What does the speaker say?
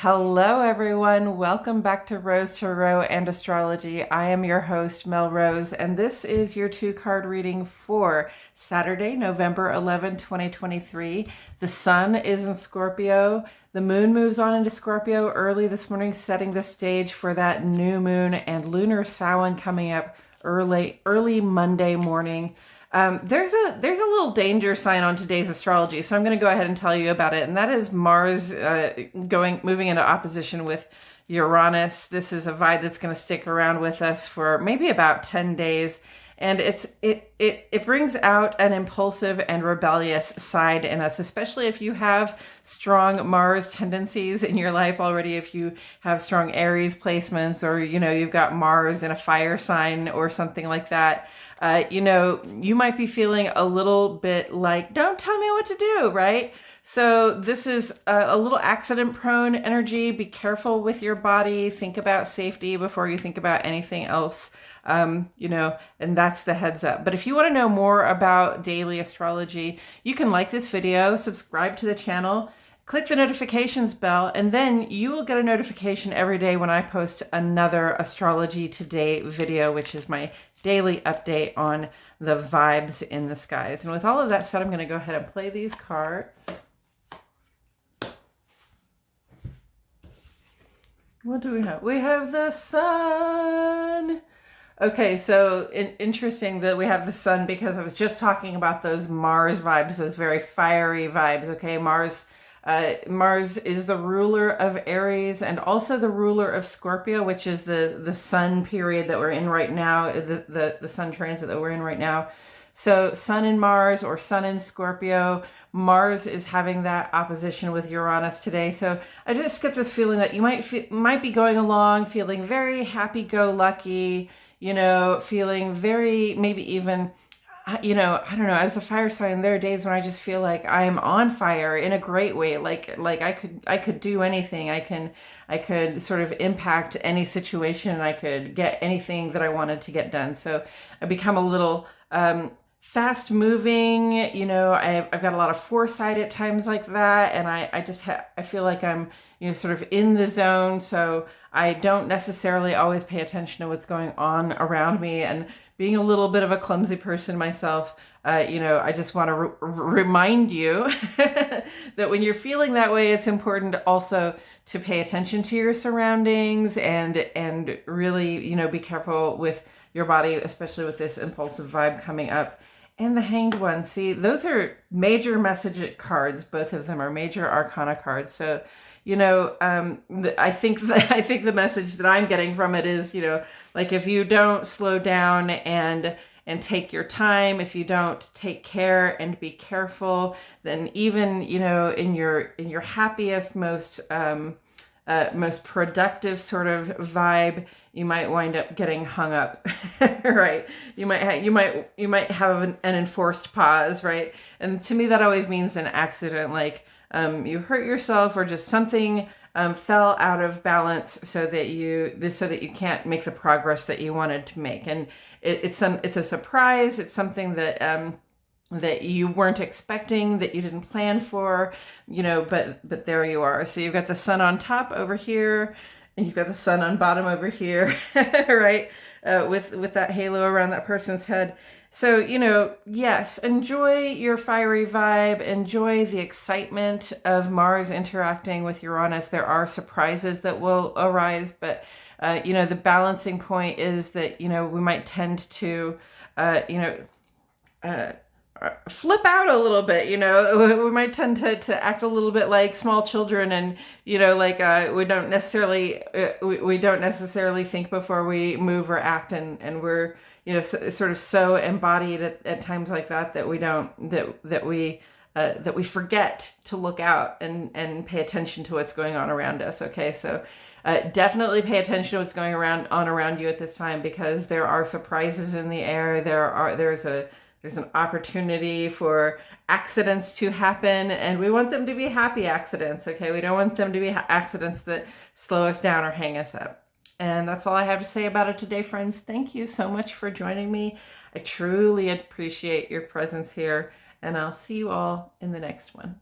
Hello everyone, welcome back to Rose Tarot and Astrology. I am your host, Mel Rose, and this is your two-card reading for Saturday, November 11, 2023. The sun is in Scorpio. The moon moves on into Scorpio early this morning, setting the stage for that new moon and lunar Samhain coming up early Monday morning. There's a little danger sign on today's astrology, so I'm going to go ahead and tell you about it, and that is Mars moving into opposition with Uranus. This is a vibe that's going to stick around with us for maybe about 10 days, and it brings out an impulsive and rebellious side in us, especially if you have strong Mars tendencies in your life already. If you have strong Aries placements, or you've got Mars in a fire sign or something like that. You might be feeling a little bit like, don't tell me what to do, right? So this is a little accident prone energy. Be careful with your body. Think about safety before you think about anything else, and that's the heads up. But if you want to know more about daily astrology, you can like this video, subscribe to the channel, click the notifications bell, and then you will get a notification every day when I post another Astrology Today video, which is my daily update on the vibes in the skies. And with all of that said, I'm going to go ahead and play these cards. What do we have? We have the sun. Okay, so interesting that we have the sun, because I was just talking about those Mars vibes, those very fiery vibes. Okay, Mars is the ruler of Aries and also the ruler of Scorpio, which is the sun period that we're in right now, the sun transit that we're in right now. So sun in Mars or sun in Scorpio. Mars is having that opposition with Uranus today. So I just get this feeling that you might be going along feeling very happy-go-lucky, feeling very, maybe even, I don't know, as a fire sign, there are days when I just feel like I'm on fire in a great way. Like I could do anything. I could sort of impact any situation. I could get anything that I wanted to get done. So I become a little fast moving. I've got a lot of foresight at times like that, and I feel like I'm sort of in the zone. So I don't necessarily always pay attention to what's going on around me, and being a little bit of a clumsy person myself, I just want to remind you that when you're feeling that way, it's important also to pay attention to your surroundings and really, be careful with your body, especially with this impulsive vibe coming up. And the Hanged One, see, those are major message cards. Both of them are major arcana cards. So, I think the message that I'm getting from it is, like, if you don't slow down and take your time, if you don't take care and be careful, then even, in your happiest, most productive sort of vibe, you might wind up getting hung up, right? You might have an enforced pause, right? And to me, that always means an accident, like you hurt yourself, or just something fell out of balance, so that you can't make the progress that you wanted to make. And it's a surprise. It's something that that you weren't expecting, that you didn't plan for, but there you are. So you've got the sun on top over here, and you've got the sun on bottom over here, right? With that halo around that person's head. So, yes, enjoy your fiery vibe, enjoy the excitement of Mars interacting with Uranus. There are surprises that will arise, but, the balancing point is that, we might tend to, flip out a little bit, we might tend to act a little bit like small children, and we don't necessarily think before we move or act, and we're sort of so embodied at times like that we forget to look out and pay attention to what's going on around us. Okay, so definitely pay attention to what's going on around you at this time, because there are surprises in the air. There's an opportunity for accidents to happen, and we want them to be happy accidents, okay? We don't want them to be accidents that slow us down or hang us up. And that's all I have to say about it today, friends. Thank you so much for joining me. I truly appreciate your presence here, and I'll see you all in the next one.